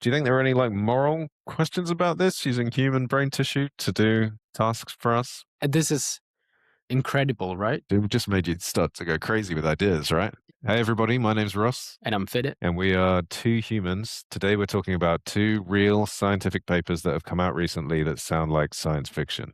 Do you think there are any like moral questions about this, using human brain tissue to do tasks for us? And this is incredible, right? It just made you start to go crazy with ideas, right? Hey, everybody, my name's Ross, And I'm fitted. and we are two humans. Today, we're talking about two real scientific papers that have come out recently that sound like science fiction.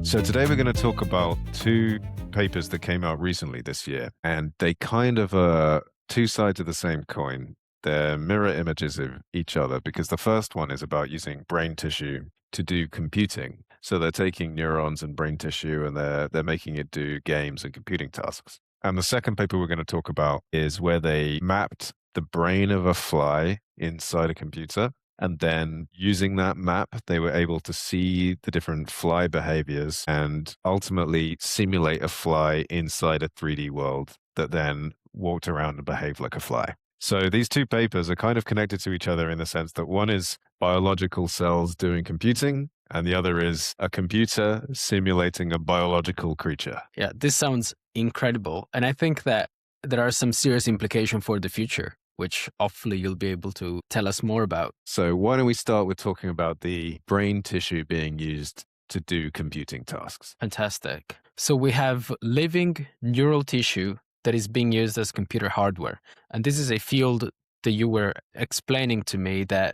So today we're going to talk about two papers that came out recently this year, and they kind of are two sides of the same coin. They're mirror images of each other because the first one is about using brain tissue to do computing. So they're taking neurons and brain tissue and they're making it do games and computing tasks. And the second paper we're going to talk about is where they mapped the brain of a fly inside a computer. And then using that map, they were able to see the different fly behaviors and ultimately simulate a fly inside a 3D world that then walked around and behaved like a fly. So these two papers are kind of connected to each other in the sense that one is biological cells doing computing, and the other is a computer simulating a biological creature. Yeah, this sounds incredible. And I think that there are some serious implications for the future, which hopefully you'll be able to tell us more about. So why don't we start with talking about the brain tissue being used to do computing tasks? Fantastic. So we have living neural tissue that is being used as computer hardware. And this is a field that you were explaining to me that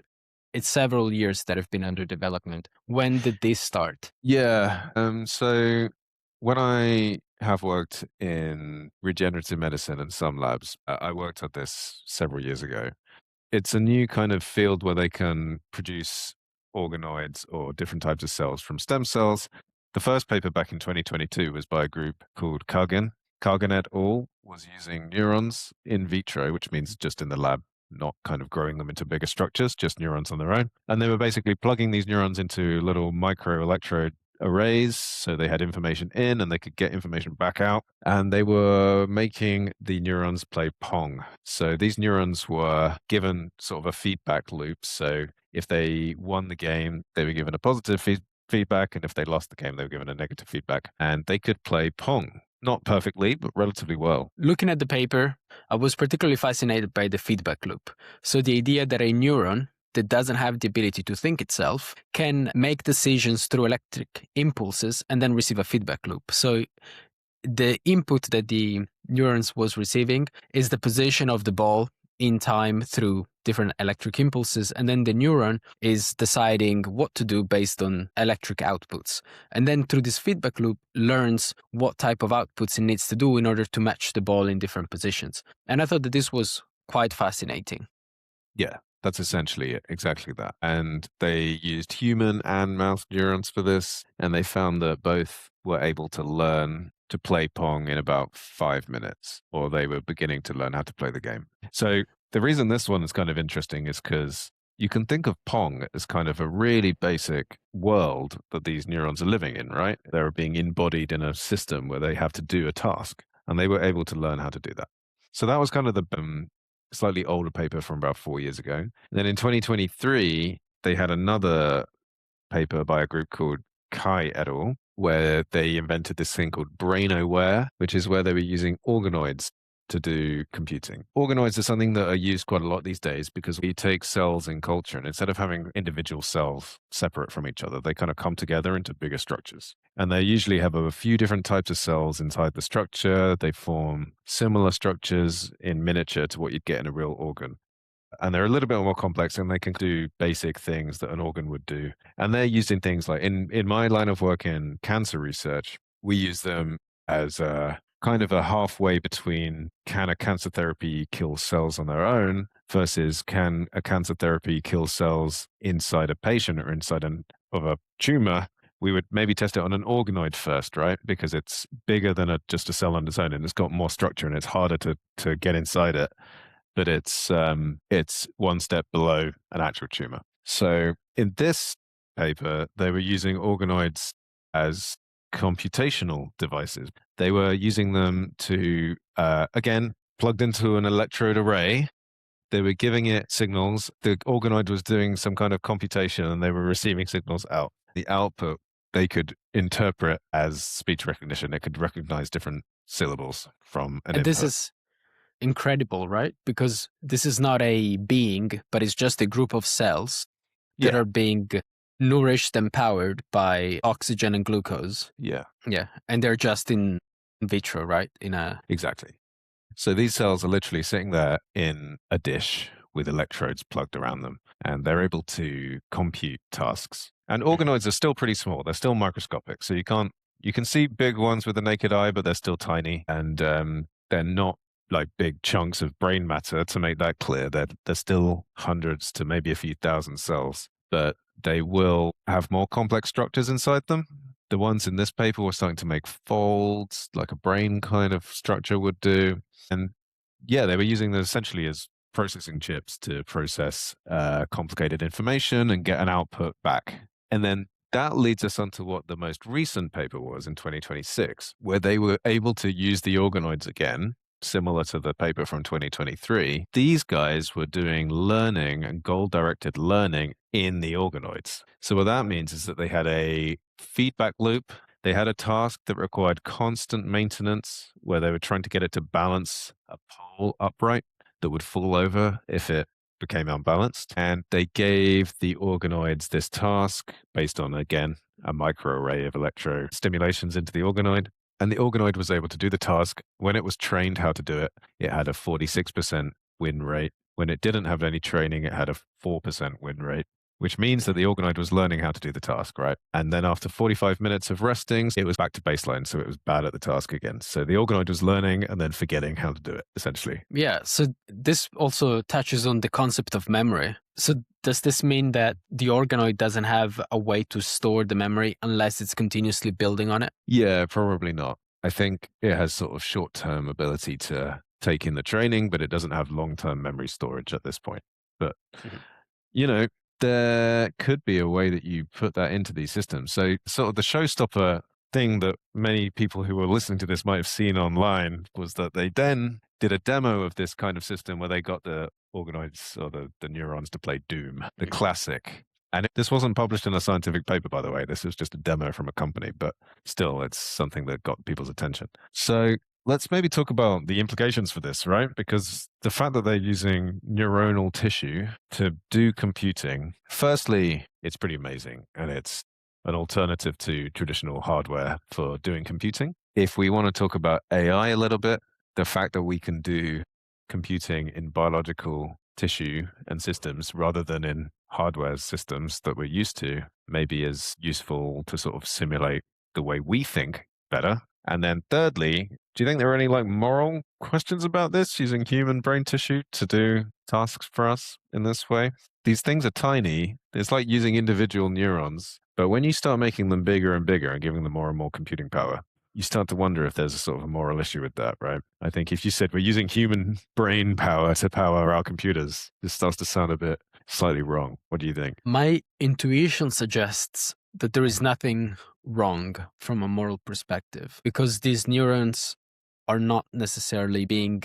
it's several years that have been under development. When did this start? Yeah. So when I have worked in regenerative medicine in some labs, I worked at this several years ago. It's a new kind of field where they can produce organoids or different types of cells from stem cells. The first paper back in 2022 was by a group called Kagan. Kagan et al. Was using neurons in vitro, which means just in the lab, not kind of growing them into bigger structures, just neurons on their own. And they were basically plugging these neurons into little microelectrode arrays. So they had information in and they could get information back out. And they were making the neurons play Pong. So these neurons were given sort of a feedback loop. So if they won the game, they were given a positive feedback. And if they lost the game, they were given a negative feedback. And they could play Pong. Not perfectly, but relatively well. Looking at the paper, I was particularly fascinated by the feedback loop. So the idea that a neuron that doesn't have the ability to think itself can make decisions through electric impulses and then receive a feedback loop. So the input that the neurons was receiving is the position of the ball in time through different electric impulses, and then the neuron is deciding what to do based on electric outputs. And then through this feedback loop learns what type of outputs it needs to do in order to match the ball in different positions. And I thought that this was quite fascinating. Yeah, that's essentially it, exactly that. And they used human and mouse neurons for this, and they found that both were able to learn to play Pong in about 5 minutes, or they were beginning to learn how to play the game. So the reason this one is kind of interesting is because you can think of Pong as kind of a really basic world that these neurons are living in, right? They're being embodied in a system where they have to do a task, and they were able to learn how to do that. So that was kind of the slightly older paper from about 4 years ago. And then in 2023, they had another paper by a group called Kai et al., where they invented this thing called brain-aware, which is where they were using organoids to do computing. Organoids are something that are used quite a lot these days because we take cells in culture, and instead of having individual cells separate from each other, they kind of come together into bigger structures. And they usually have a few different types of cells inside the structure. They form similar structures in miniature to what you'd get in a real organ. And they're a little bit more complex, and they can do basic things that an organ would do. And they're used in things like, in my line of work in cancer research, we use them as a kind of a halfway between, can a cancer therapy kill cells on their own versus can a cancer therapy kill cells inside a patient or inside of a tumor. We would maybe test it on an organoid first, right? Because it's bigger than just a cell on its own, and it's got more structure, and it's harder to get inside it. But it's one step below an actual tumor. So in this paper, they were using organoids as computational devices. They were using them to, again, plugged into an electrode array. They were giving it signals. The organoid was doing some kind of computation, and they were receiving signals out. The output they could interpret as speech recognition. It could recognize different syllables from an And this input. is incredible, right? Because this is not a being, but it's just a group of cells that Yeah, are being nourished and powered by oxygen and glucose. yeah, Yeah. And they're just in vitro, right? In a. exactly. So these cells are literally sitting there in a dish with electrodes plugged around them, and they're able to compute tasks. And Mhm. organoids are still pretty small. They're still microscopic. So you can see big ones with the naked eye, but they're still tiny. And they're not like big chunks of brain matter, to make that clear. They're still hundreds to maybe a few thousand cells, but they will have more complex structures inside them. The ones in this paper were starting to make folds like a brain kind of structure would do. And yeah, they were using them essentially as processing chips to process complicated information and get an output back. And then that leads us on to what the most recent paper was in 2026, where they were able to use the organoids again, similar to the paper from 2023. These guys were doing learning and goal-directed learning in the organoids. So what that means is that they had a feedback loop. They had a task that required constant maintenance where they were trying to get it to balance a pole upright that would fall over if it became unbalanced. And they gave the organoids this task based on, again, a microarray of electro stimulations into the organoid. And the organoid was able to do the task. When it was trained how to do it, it had a 46% win rate. When it didn't have any training, it had a 4% win rate, which means that the organoid was learning how to do the task, right? And then after 45 minutes of resting, it was back to baseline. So it was bad at the task again. So the organoid was learning and then forgetting how to do it, essentially. Yeah. So this also touches on the concept of memory. So does this mean that the organoid doesn't have a way to store the memory unless it's continuously building on it? Yeah, probably not. I think it has sort of short term ability to take in the training, but it doesn't have long term memory storage at this point. But Mhm. you know, there could be a way that you put that into these systems. So, sort of the showstopper thing that many people who were listening to this might have seen online was that they then did a demo of this kind of system where they got the organoids or the neurons to play Doom, the Mhm. classic. And this wasn't published in a scientific paper, by the way. This was just a demo from a company, but still, it's something that got people's attention. So, let's maybe talk about the implications for this, right? Because the fact that they're using neuronal tissue to do computing, firstly, it's pretty amazing and it's an alternative to traditional hardware for doing computing. If we want to talk about AI a little bit, the fact that we can do computing in biological tissue and systems rather than in hardware systems that we're used to maybe is useful to sort of simulate the way we think better. And then thirdly, do you think there are any like moral questions about this using human brain tissue to do tasks for us in this way? These things are tiny. It's like using individual neurons. But when you start making them bigger and bigger and giving them more and more computing power, you start to wonder if there's a sort of a moral issue with that, right? I think if you said we're using human brain power to power our computers, this starts to sound a bit slightly wrong. What do you think? My intuition suggests that there is nothing wrong from a moral perspective because these neurons are not necessarily being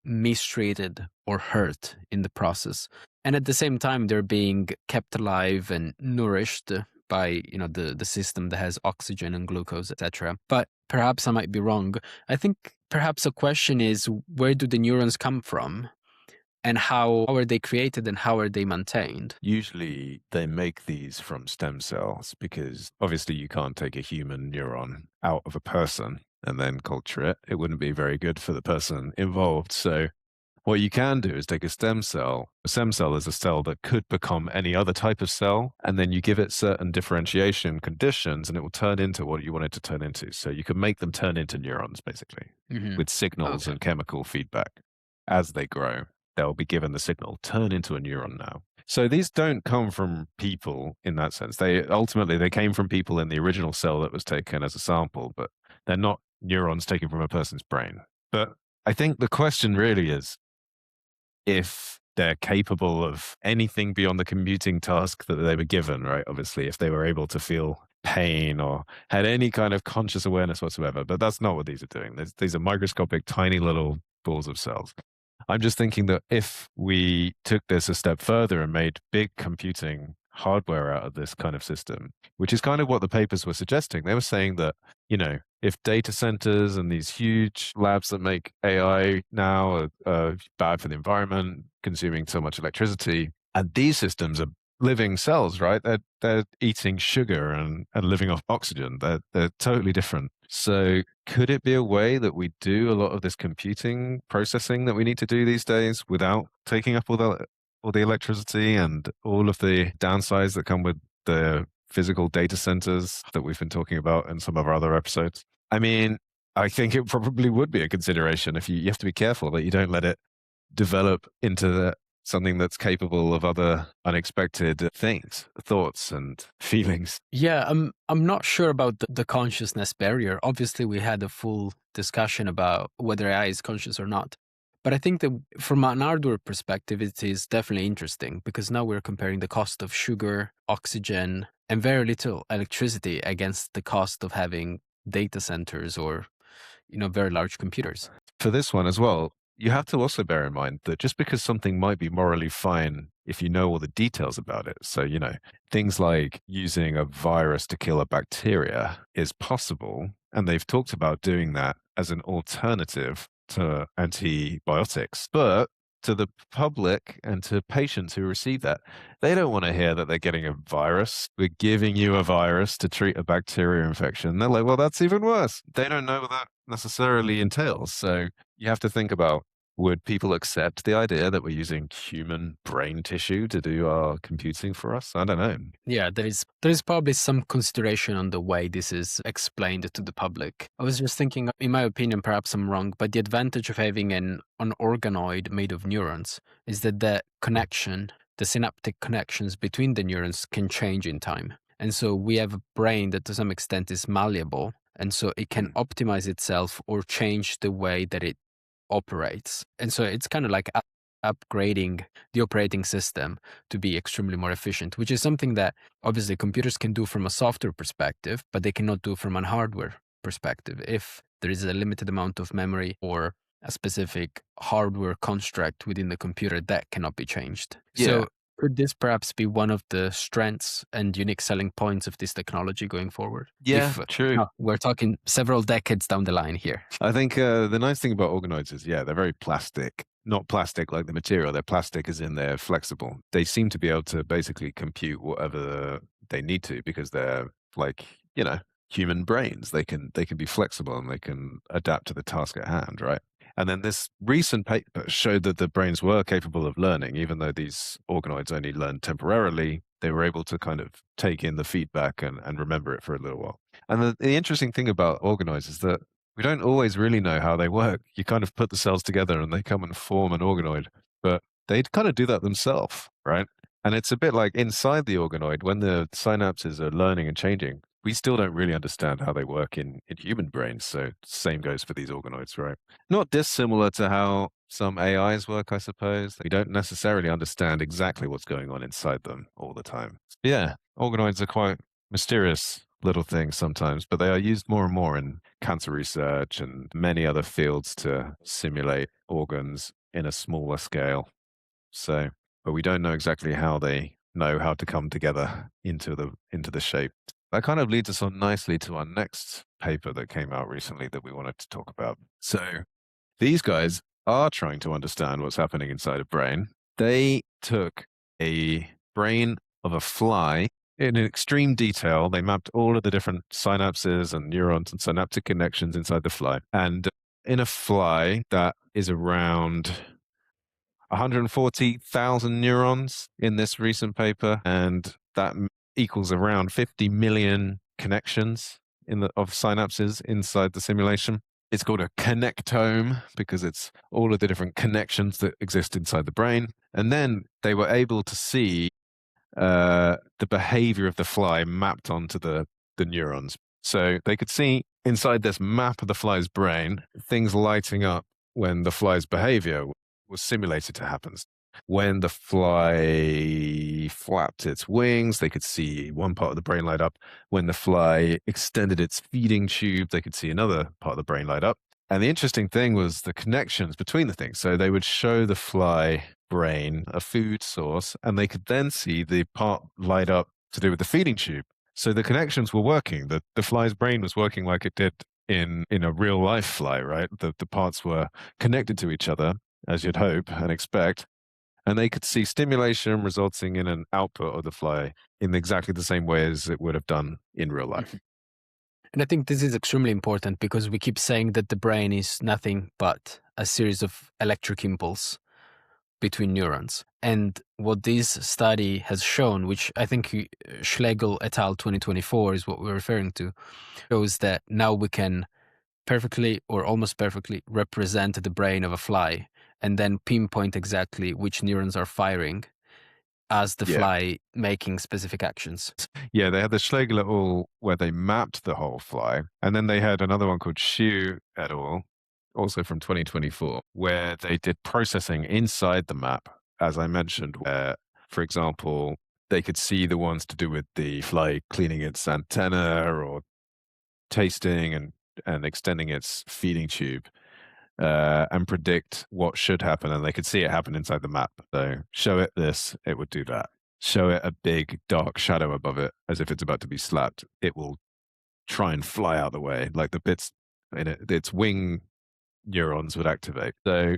mistreated or hurt in the process. And at the same time, they're being kept alive and nourished by the system that has oxygen and glucose, etc. But perhaps I might be wrong. I think perhaps a question is, where do the neurons come from? And how are they created and how are they maintained? Usually they make these from stem cells because obviously you can't take a human neuron out of a person and then culture it. It wouldn't be very good for the person involved. So what you can do is take a stem cell. A stem cell is a cell that could become any other type of cell, and then you give it certain differentiation conditions, and it will turn into what you want it to turn into. So you can make them turn into neurons, basically, Hmm. with signals Okay. and chemical feedback. As they grow, they'll be given the signal, turn into a neuron now. So these don't come from people in that sense. They came from people in the original cell that was taken as a sample, but they're not neurons taken from a person's brain. But I think the question really is, if they're capable of anything beyond the commuting task that they were given, right? Obviously, if they were able to feel pain or had any kind of conscious awareness whatsoever. But that's not what these are doing. These are microscopic, tiny little balls of cells. I'm just thinking that if we took this a step further and made big computing hardware out of this kind of system, which is kind of what the papers were suggesting. They were saying that, if data centers and these huge labs that make AI now are bad for the environment, consuming so much electricity, and these systems are living cells, right? They're eating sugar and living off oxygen. They're totally different. So could it be a way that we do a lot of this computing processing that we need to do these days without taking up all the electricity and all of the downsides that come with the physical data centers that we've been talking about in some of our other episodes? I mean, I think it probably would be a consideration. If you have to be careful that you don't let it develop into something that's capable of other unexpected things, thoughts and feelings. Yeah, I'm not sure about the consciousness barrier. Obviously, we had a full discussion about whether AI is conscious or not. But I think that from an hardware perspective, it is definitely interesting because now we're comparing the cost of sugar, oxygen, and very little electricity against the cost of having data centers or, very large computers. For this one as well, you have to also bear in mind that just because something might be morally fine if you know all the details about it. So, things like using a virus to kill a bacteria is possible. And they've talked about doing that as an alternative to antibiotics. But to the public and to patients who receive that, they don't want to hear that they're getting a virus. We're giving you a virus to treat a bacteria infection. They're like, well, that's even worse. They don't know what that necessarily entails. So you have to think about, would people accept the idea that we're using human brain tissue to do our computing for us? I don't know. Yeah, there is probably some consideration on the way this is explained to the public. I was just thinking, in my opinion, perhaps I'm wrong, but the advantage of having an organoid made of neurons is that the synaptic connections between the neurons can change in time. And so we have a brain that to some extent is malleable, and so it can optimize itself or change the way that it operates. And so it's kind of like upgrading the operating system to be extremely more efficient, which is something that obviously computers can do from a software perspective, but they cannot do from a hardware perspective. If there is a limited amount of memory or a specific hardware construct within the computer, that cannot be changed. Yeah. So could this perhaps be one of the strengths and unique selling points of this technology going forward? Yeah, true. We're talking several decades down the line here. I think the nice thing about organoids is, they're very plastic. Not plastic like the material. They're plastic as in they're flexible. They seem to be able to basically compute whatever they need to because they're like, human brains. They can be flexible and they can adapt to the task at hand, right? And then this recent paper showed that the brains were capable of learning, even though these organoids only learn temporarily. They were able to kind of take in the feedback and remember it for a little while. And the interesting thing about organoids is that we don't always really know how they work. You kind of put the cells together and they come and form an organoid, but they kind of do that themselves, right? And it's a bit like inside the organoid, when the synapses are learning and changing, we still don't really understand how they work in human brains. So same goes for these organoids, right? Not dissimilar to how some AIs work, I suppose. We don't necessarily understand exactly what's going on inside them all the time. Yeah, organoids are quite mysterious little things sometimes, but they are used more and more in cancer research and many other fields to simulate organs in a smaller scale. So, but we don't know exactly how they know how to come together into the shape. That kind of leads us on nicely to our next paper that came out recently that we wanted to talk about. So these guys are trying to understand what's happening inside a brain. They took a brain of a fly in extreme detail. They mapped all of the different synapses and neurons and synaptic connections inside the fly. And in a fly that is around 140,000 neurons in this recent paper, and that equals around 50 million connections of synapses inside the simulation. It's called a connectome because it's all of the different connections that exist inside the brain. And then they were able to see the behavior of the fly mapped onto the neurons. So they could see inside this map of the fly's brain, things lighting up when the fly's behavior was simulated to happen. When the fly flapped its wings, they could see one part of the brain light up. When the fly extended its feeding tube, they could see another part of the brain light up. And the interesting thing was the connections between the things. So they would show the fly brain a food source, and they could then see the part light up to do with the feeding tube. So the connections were working. The fly's brain was working like it did in a real life fly, right? The parts were connected to each other, as you'd hope and expect, and they could see stimulation resulting in an output of the fly in exactly the same way as it would have done in real life. Mhm. And I think this is extremely important because we keep saying that the brain is nothing but a series of electric impulse between neurons. And what this study has shown, which I think Schlegel et al. 2024 is what we're referring to, shows that now we can perfectly or almost perfectly represent the brain of a fly and then pinpoint exactly which neurons are firing as the Yeah. fly making specific actions. Yeah, they had the Schlegel et al. Where they mapped the whole fly, and then they had another one called Xu et al., also from 2024, where they did processing inside the map, as I mentioned, where, for example, they could see the ones to do with the fly cleaning its antenna or tasting and extending its feeding tube. And predict what should happen, and they could see it happen inside the map. So show it this, it would do that. Show it a big dark shadow above it, as if it's about to be slapped, it will try and fly out of the way, like the bits in it, its wing neurons would activate. So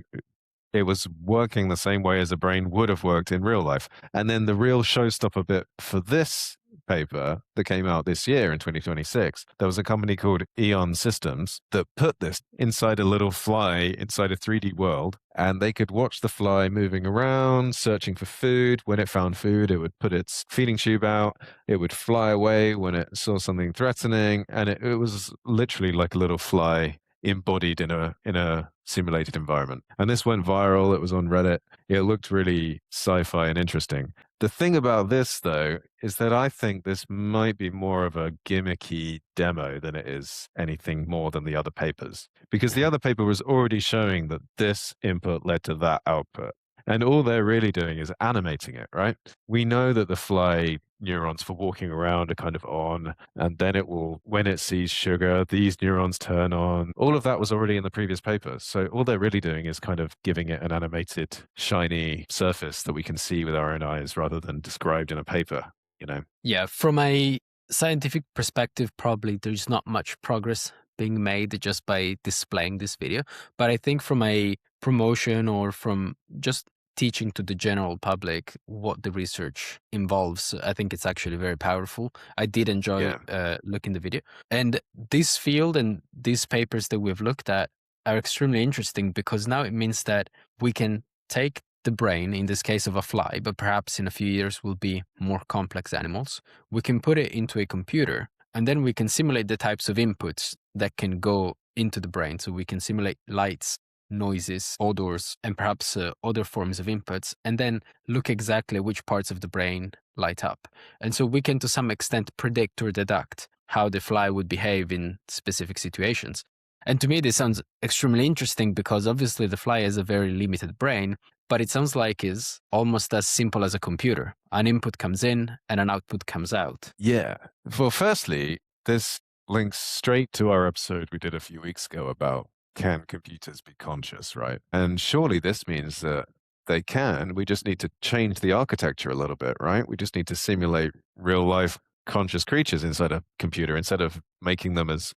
it was working the same way as a brain would have worked in real life. And then the real showstopper bit for this paper that came out this year in 2026, there was a company called Eon Systems that put this inside a little fly inside a 3D world, and they could watch the fly moving around, searching for food. When it found food, it would put its feeding tube out. It would fly away when it saw something threatening, and it was literally like a little fly embodied in a simulated environment. And this went viral. It was on Reddit. It looked really sci-fi and interesting. The thing about this, though, is that I think this might be more of a gimmicky demo than it is anything more than the other papers. Because the other paper was already showing that this input led to that output. And all they're really doing is animating it, right? We know that the fly neurons for walking around are kind of on, and then it will, when it sees sugar, these neurons turn on. All of that was already in the previous paper. So all they're really doing is kind of giving it an animated, shiny surface that we can see with our own eyes rather than described in a paper, you know? Yeah, from a scientific perspective, probably there's not much progress being made just by displaying this video. But I think from a promotion or from just teaching to the general public what the research involves, I think it's actually very powerful. I did enjoy looking the video. And this field and these papers that we've looked at are extremely interesting because now it means that we can take the brain, in this case of a fly, but perhaps in a few years will be more complex animals. We can put it into a computer and then we can simulate the types of inputs that can go into the brain. So we can simulate lights, noises, odors, and perhaps other forms of inputs, and then look exactly which parts of the brain light up. And so we can, to some extent, predict or deduct how the fly would behave in specific situations. And to me, this sounds extremely interesting because obviously the fly has a very limited brain, but it sounds like it's almost as simple as a computer. An input comes in and an output comes out. Yeah. Well, firstly, this links straight to our episode we did a few weeks ago about can computers be conscious, right? And surely this means that they can. We just need to change the architecture a little bit, right? We just need to simulate real life conscious creatures inside a computer instead of making them as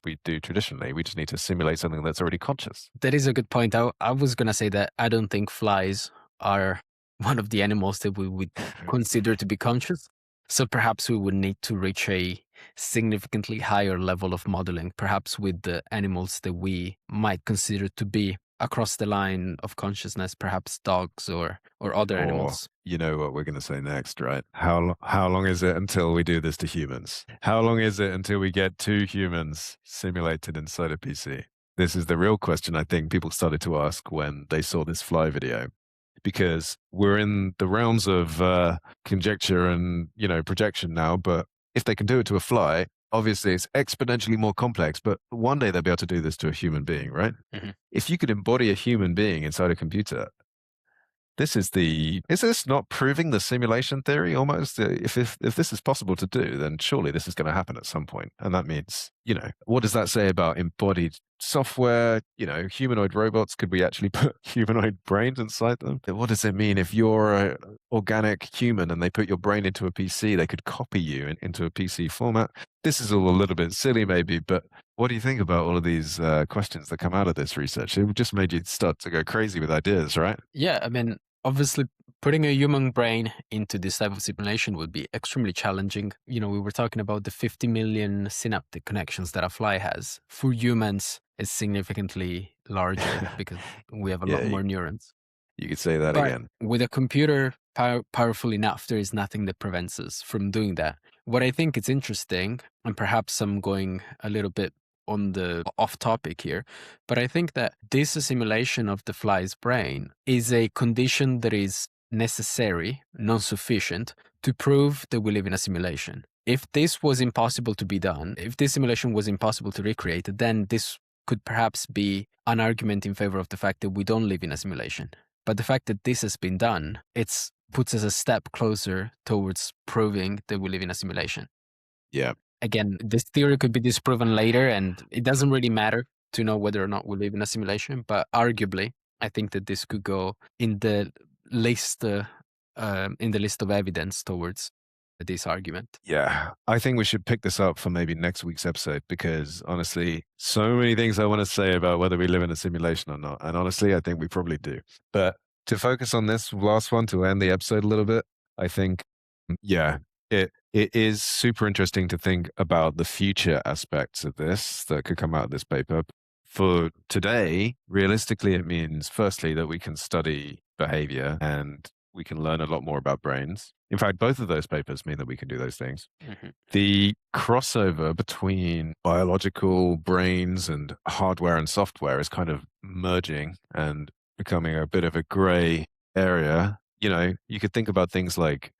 we do traditionally. We just need to simulate something that's already conscious. That is a good point. I was going to say that I don't think flies are one of the animals that we would consider to be conscious. So perhaps we would need to reach a significantly higher level of modeling, perhaps with the animals that we might consider to be across the line of consciousness, perhaps dogs or other animals. You know what we're going to say next, right? How long is it until we do this to humans? How long is it until we get 2 humans simulated inside a PC? This is the real question I think people started to ask when they saw this fly video. Because we're in the realms of conjecture and, projection now, but if they can do it to a fly, obviously it's exponentially more complex, but one day they'll be able to do this to a human being, right? Mm-hmm. If you could embody a human being inside a computer, is this not proving the simulation theory almost? If this is possible to do, then surely this is going to happen at some point. And that means, what does that say about embodied software, humanoid robots, could we actually put humanoid brains inside them? What does it mean if you're a organic human and they put your brain into a PC, they could copy you into a PC format? This is all a little bit silly maybe, but what do you think about all of these questions that come out of this research? It just made you start to go crazy with ideas, right? Yeah, I mean, obviously, putting a human brain into this type of simulation would be extremely challenging. We were talking about the 50 million synaptic connections that a fly has. For humans, it's significantly larger because we have a lot Yeah, more neurons. you could say that But again. with a computer powerful enough, there is nothing that prevents us from doing that. What I think is interesting, and perhaps I'm going a little bit on the off topic here, but I think that this assimilation of the fly's brain is a condition that is necessary, non sufficient, to prove that we live in a simulation. If this was impossible to be done, if this simulation was impossible to recreate, then this could perhaps be an argument in favor of the fact that we don't live in a simulation. But the fact that this has been done, it puts us a step closer towards proving that we live in a simulation. Yeah. Again, this theory could be disproven later, and it doesn't really matter to know whether or not we live in a simulation. But arguably, I think that this could go in the list of evidence towards this argument. Yeah, I think we should pick this up for maybe next week's episode because honestly, so many things I want to say about whether we live in a simulation or not. And honestly, I think we probably do. But to focus on this last one to end the episode a little bit, I think, yeah, it is super interesting to think about the future aspects of this that could come out of this paper. For today, realistically, it means firstly that we can study behavior and we can learn a lot more about brains. In fact, both of those papers mean that we can do those things. Mm-hmm. The crossover between biological brains and hardware and software is kind of merging and becoming a bit of a gray area. You could think about things like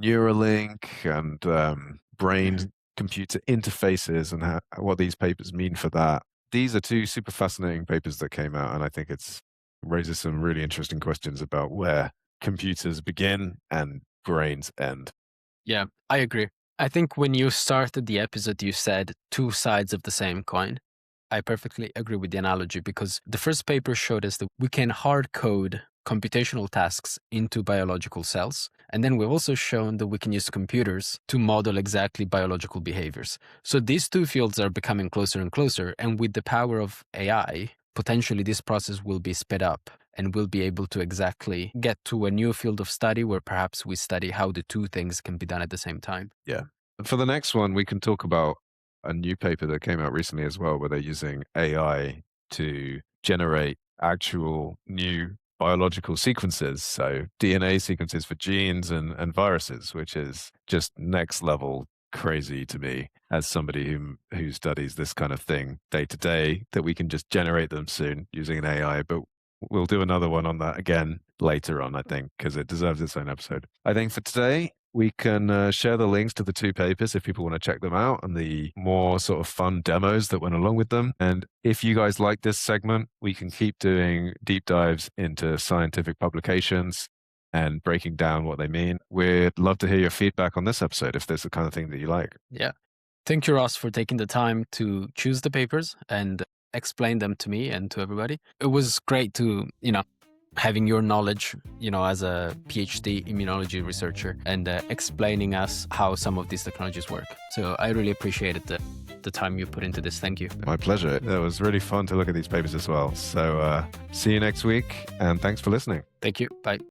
Neuralink and brain computer interfaces and what these papers mean for that. These are two super fascinating papers that came out, and I think it raises some really interesting questions about where computers begin and brains end. Yeah, I agree. I think when you started the episode, you said two sides of the same coin. I perfectly agree with the analogy because the first paper showed us that we can hard code computational tasks into biological cells. And then we've also shown that we can use computers to model exactly biological behaviors. So these two fields are becoming closer and closer. And with the power of AI, potentially this process will be sped up and we'll be able to exactly get to a new field of study where perhaps we study how the two things can be done at the same time. Yeah. For the next one, we can talk about a new paper that came out recently as well, where they're using AI to generate actual new biological sequences. So DNA sequences for genes and viruses, which is just next level crazy to me as somebody who studies this kind of thing day to day, that we can just generate them soon using an AI. But we'll do another one on that again later on, I think, because it deserves its own episode. I think for today, we can share the links to the two papers if people want to check them out and the more sort of fun demos that went along with them. And if you guys like this segment, we can keep doing deep dives into scientific publications and breaking down what they mean. We'd love to hear your feedback on this episode if there's the kind of thing that you like. Yeah. Thank you, Ross, for taking the time to choose the papers and explain them to me and to everybody. It was great to, having your knowledge, as a PhD immunology researcher and explaining us how some of these technologies work. So I really appreciated the time you put into this. Thank you. My pleasure. It was really fun to look at these papers as well. So see you next week and thanks for listening. Thank you. Bye.